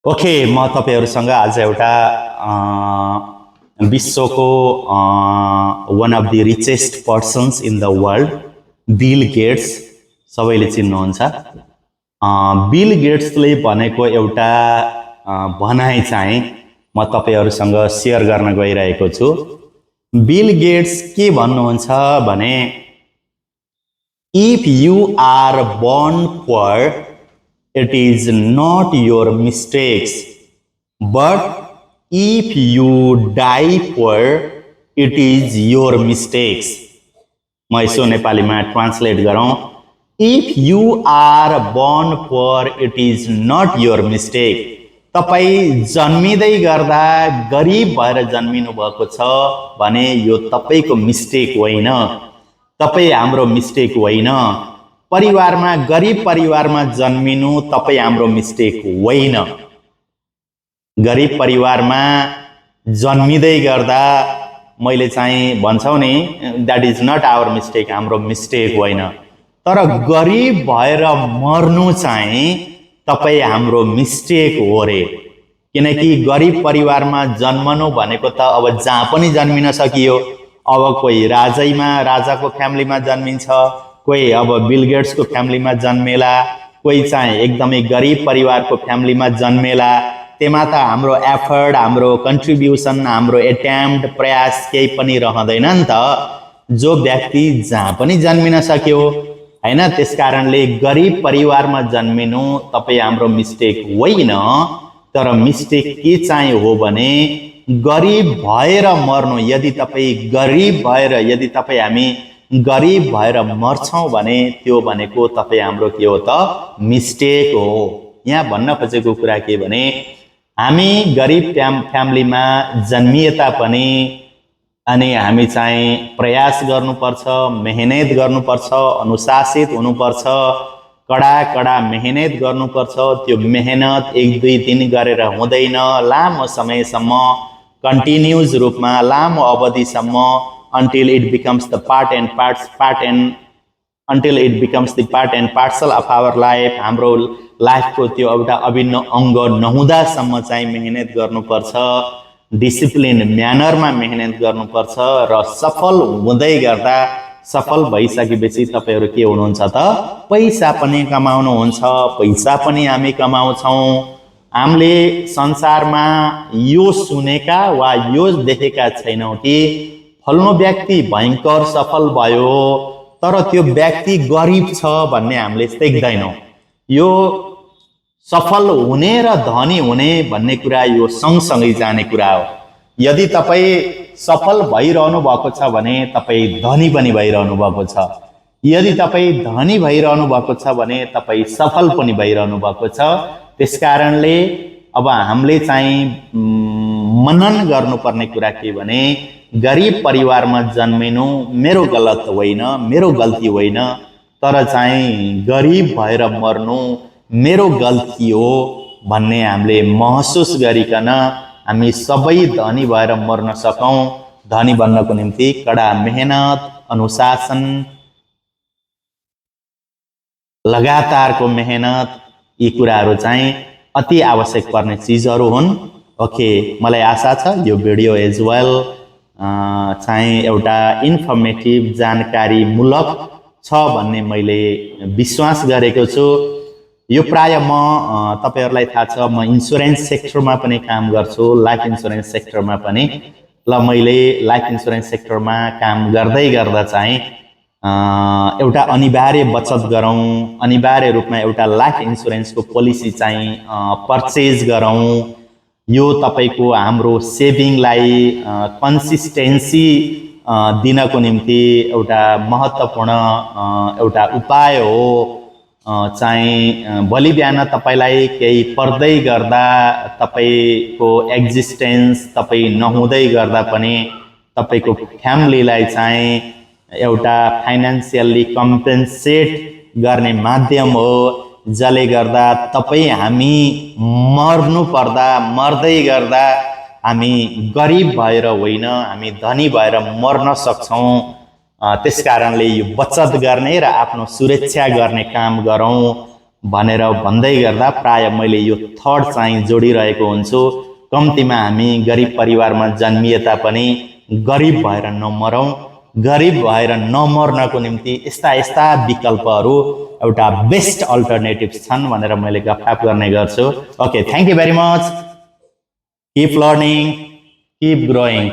Okay, म तपाईहरुसँग आज एउटा विश्वको one of the richest persons in the world Bill Gates सबैले चिन्नुहुन्छ। बिल गेट्सले भनेको एउटा भनाइ चाहिँ म तपाईहरुसँग शेयर गर्न गइरहेको छु। बिल गेट्स के भन्नुहुन्छ भने, if you are born poor, it is not your mistakes, but if you die poor, it is your mistakes. म यसो नेपालीमा ट्रान्सलेट गरौँ। If you are born poor, it is not your mistake. तपाई जन्मिँदै गर्दा गरिब भएर जन्मिनु भएको छ भने यो तपाईको मिस्टेक होइन, तपाई हाम्रो मिस्टेक होइन। परिवारमा गरिब परिवारमा जन्मिनु तपाई हाम्रो मिस्टेक होइन। गरिब परिवारमा जन्मिँदै गर्दा मैले चाहिँ भन्छौ नि, that is not our mistake, हाम्रो मिस्टेक होइन। तर गरिब भएर मर्नु चाहिँ तपाई हाम्रो मिस्टेक हो रे। किनकि गरिब परिवारमा जन्मनु भनेको त अब जहाँ पनि जन्मिन सकियो। अब कोही राजाको फ्यामिलीमा जन्मिन्छ, कोही अब बिल गेट्सको फ्यामिलीमा जन्मेला, कोही चाहिँ एकदमै गरिब परिवारको फ्यामिलीमा जन्मेला। त्यसमा त हाम्रो एफर्ट, हाम्रो कन्ट्रिब्युसन, हाम्रो एटेम्प्ट, प्रयास केही पनि रहँदैन नि त। जो व्यक्ति जहाँ पनि जन्मिन सक्यो हैन, त्यसकारणले गरिब परिवारमा जन्मिनु तपाई हाम्रो मिस्टेक होइन। तर मिस्टेक के चाहिँ हो भने, गरिब भएर मर्नु। यदि तपाई हामी गरिब भएर मर्छौं भने त्यो भनेको तपाई हाम्रो के हो त, मिस्टेक हो। यहाँ भन्न खोजेको कुरा के भने, हामी गरिब फ्यामिलीमा जन्मिए तापनि अनि हामी चाहिँ प्रयास गर्नुपर्छ, मेहनत गर्नुपर्छ, अनुशासित हुनुपर्छ, कडा मेहनत गर्नुपर्छ। त्यो मेहनत 1-2 दिन गरेर हुँदैन। लामो समयसम्म कन्टिन्युज रूपमा लामो अवधिसम्म until it becomes the part and parcel of our life, हाम्रो लाइफको त्यो एउटा अभिन्न अंग नहुँदासम्म चाहिँ मेहनत गर्नुपर्छ। डिसिप्लिन म्यानरमा मेहनत गर्नुपर्छ र सफल हुँदै गर्दा, सफल भइसकेपछि तपाईहरु के हुनुहुन्छ त, पैसा पनि कमाउनुहुन्छ। पैसा पनि हामी कमाउँछौं। हामीले संसारमा यो सुनेका वा यो देखेका छैनौं कि फल्नु व्यक्ति भयंकर सफल भयो तर त्यो व्यक्ति गरिब छ भन्ने हामीले देख्दैनौं। यो सफल हुने र धनी हुने भन्ने कुरा यो सँगसँगै जाने कुरा हो। यदि तपाई सफल भइरहनु भएको छ भने तपाई धनी पनि भइरहनु भएको छ। यदि तपाई धनी भइरहनु भएको छ भने तपाई सफल पनि भइरहनु भएको छ। त्यसकारणले अब हामीले चाहिँ मनन गर्नुपर्ने कुरा के भने, गरिब परिवारमा जन्मिनु मेरो गलत होइन, मेरो गल्ती होइन। तर चाहिँ गरिब भएर मर्नु मेरो गल्ती हो भन्ने हामीले महसुस गरिकन हामी सबै धनी भएर मर्न सकौं। धनी बन्नको निम्ति कडा मेहनत, अनुशासन, लगातारको मेहनत, यी कुराहरू चाहिँ अति आवश्यक पर्ने चीजहरू हुन्। ओके, मलाई आशा छ यो भिडियो एज वेल चाहिँ एउटा इन्फर्मेटिभ, जानकारीमूलक छ भन्ने मैले विश्वास गरेको छु। यो प्राय म तपाईहरुलाई थाहा छ, म इन्स्योरेन्स सेक्टरमा पनि काम गर्छु, लाइफ इन्स्योरेन्स सेक्टरमा पनि। ल मैले लाइफ इन्स्योरेन्स सेक्टरमा काम गर्दै गर्दा चाहिँ एउटा अनिवार्य बचत गरौँ, अनिवार्य रूपमा एउटा लाइफ इन्स्योरेन्सको पोलिसी चाहिँ पर्चेज गरौँ। यो तपाईको हाम्रो सेभिङलाई कन्सिस्टेन्सी दिनको निम्ति एउटा महत्त्वपूर्ण एउटा उपाय हो। चाहिँ भोलि बिहान तपाईलाई केही पर्दै गर्दा, तपाईको एक्जिस्टेन्स तपाई नहुँदै गर्दा पनि तपाईको फ्यामिलीलाई चाहिँ एउटा फाइनान्शियली कम्पेन्सेट गर्ने माध्यम हो, जसले गर्दा तपाई हामी मर्नु पर्दा, मर्दै गर्दा हामी गरिब भएर होइन, हामी धनी भएर मर्न सक्छौं। त्यसकारणले यो बचत गर्ने र आफ्नो सुरक्षा गर्ने काम गरौँ। भनेर भन्दै गर्दा प्राय मैले यो थर्ड चाहिँ जोडिरहेको हुन्छु। कम्तीमा हामी गरिब परिवारमा जन्मिए तापनि गरिब भएर नमरौँ, गरिब भएर नमर्नको निम्ति यस्ता यस्ता विकल्पहरू एउटा बेस्ट अल्टरनेटिभ्स छन् भनेर मैले गफाफ गर्ने गर्छु। Okay, thank you very much. Keep learning, keep growing.